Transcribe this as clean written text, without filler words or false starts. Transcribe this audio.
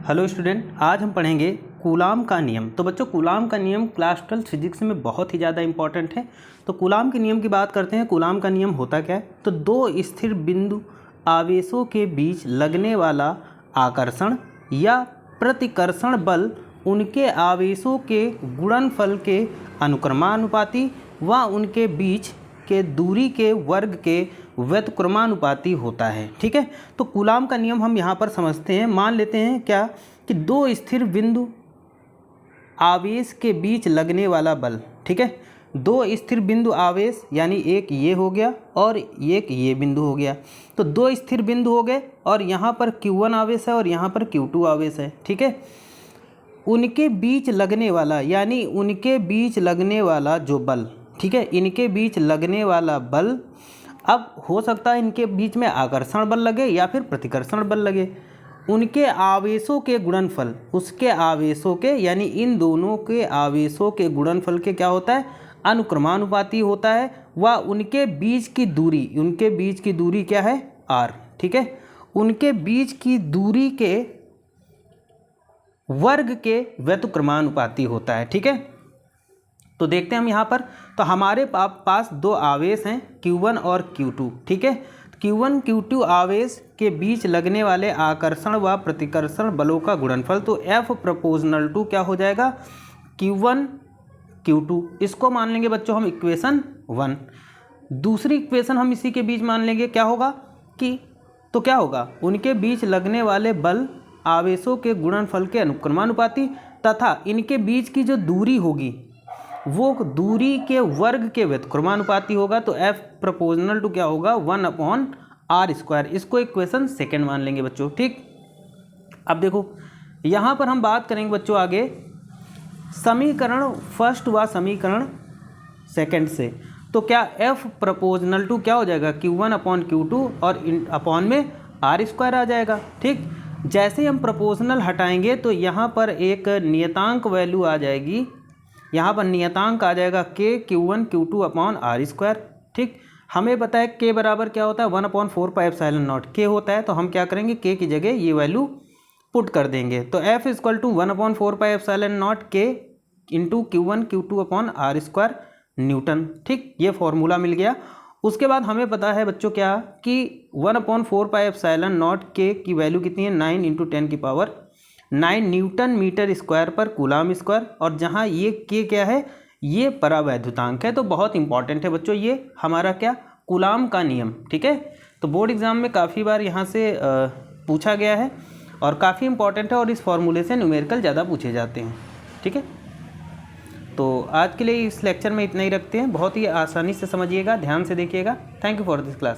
Hello student, आज हम पढ़ेंगे कूलाम का नियम। तो बच्चों, कूलाम का नियम क्लास 12 फिजिक्स में बहुत ही ज़्यादा इंपॉर्टेंट है। तो कूलाम के नियम की बात करते हैं। कूलाम का नियम होता क्या है? तो दो स्थिर बिंदु आवेशों के बीच लगने वाला आकर्षण या प्रतिकर्षण बल उनके आवेशों के गुणनफल के अनुक्रमानुपाती व उनके बीच के दूरी के वर्ग के व्युत्क्रमानुपाती होता है। ठीक है, तो कूलाम का नियम हम यहाँ पर समझते हैं। मान लेते हैं क्या कि दो स्थिर बिंदु आवेश के बीच लगने वाला बल। ठीक है, दो स्थिर बिंदु आवेश यानी एक ये हो गया और एक ये बिंदु हो गया। तो दो स्थिर बिंदु हो गए और यहाँ पर Q1 आवेश है और यहाँ पर Q2 आवेश है। ठीक है, उनके बीच लगने वाला यानी उनके बीच लगने वाला जो बल, ठीक है, इनके बीच लगने वाला बल, अब हो सकता है इनके बीच में आकर्षण बल लगे या फिर प्रतिकर्षण बल लगे। उनके आवेशों के गुणनफल, उसके आवेशों के यानी इन दोनों के आवेशों के गुणनफल के क्या होता है? अनुक्रमानुपाती होता है। व उनके बीच की दूरी, उनके बीच की दूरी क्या है? r। ठीक है, उनके बीच की दूरी के वर्ग के व्युत्क्रमानुपाती होता है। ठीक है, तो देखते हैं हम यहाँ पर। तो हमारे पास दो आवेश हैं Q1 और Q2। ठीक है, Q1 Q2 आवेश के बीच लगने वाले आकर्षण व प्रतिकर्षण बलों का गुणनफल, तो F प्रोपोर्शनल टू क्या हो जाएगा? Q1 Q2। इसको मान लेंगे बच्चों हम इक्वेशन 1। दूसरी इक्वेशन हम इसी के बीच मान लेंगे। क्या होगा कि तो क्या होगा? उनके बीच लगने वाले बल आवेशों के गुणनफल के अनुक्रमानुपाती तथा इनके बीच की जो दूरी होगी वो दूरी के वर्ग के व्युत्क्रमानुपाती होगा। तो F प्रोपोर्शनल टू क्या होगा? 1/r²। इसको इक्वेशन सेकेंड मान लेंगे बच्चों। ठीक, अब देखो यहाँ पर हम बात करेंगे बच्चों आगे समीकरण फर्स्ट व समीकरण सेकेंड से। तो क्या F प्रोपोर्शनल टू क्या हो जाएगा? Q1/Q2 और अपॉन में r² आ जाएगा। ठीक, जैसे ही हम प्रोपोर्शनल हटाएंगे तो यहाँ पर एक नियतांक वैल्यू आ जाएगी। यहाँ पर नियतांक आ जाएगा k Q1 Q2/r²। ठीक, हमें पता है k बराबर क्या होता है? 1/4πε0 k होता है। तो हम क्या करेंगे? k की जगह ये वैल्यू पुट कर देंगे। तो F = 1/4πε0 k into Q1 Q2/r² Newton. ठीक, ये फॉर्मूला मिल गया। उसके बाद हमें पता है बच्चों क्या कि 1/4πε0 k की वैल्यू कितनी है? 9 × 10⁹ न्यूटन मीटर स्क्वायर पर कूलाम स्क्वायर। और जहाँ ये k क्या है? ये परावैद्युतांक है। तो बहुत इंपॉर्टेंट है बच्चों ये हमारा क्या? कूलाम का नियम। ठीक है, तो बोर्ड एग्जाम में काफ़ी बार यहाँ से पूछा गया है और काफ़ी इंपॉर्टेंट है और इस फॉर्मूले से न्यूमेरिकल ज़्यादा पूछे जाते हैं। ठीक है, तो आज के लिए इस लेक्चर में इतना ही रखते हैं। बहुत ही आसानी से समझिएगा, ध्यान से देखिएगा। Thank you for this class.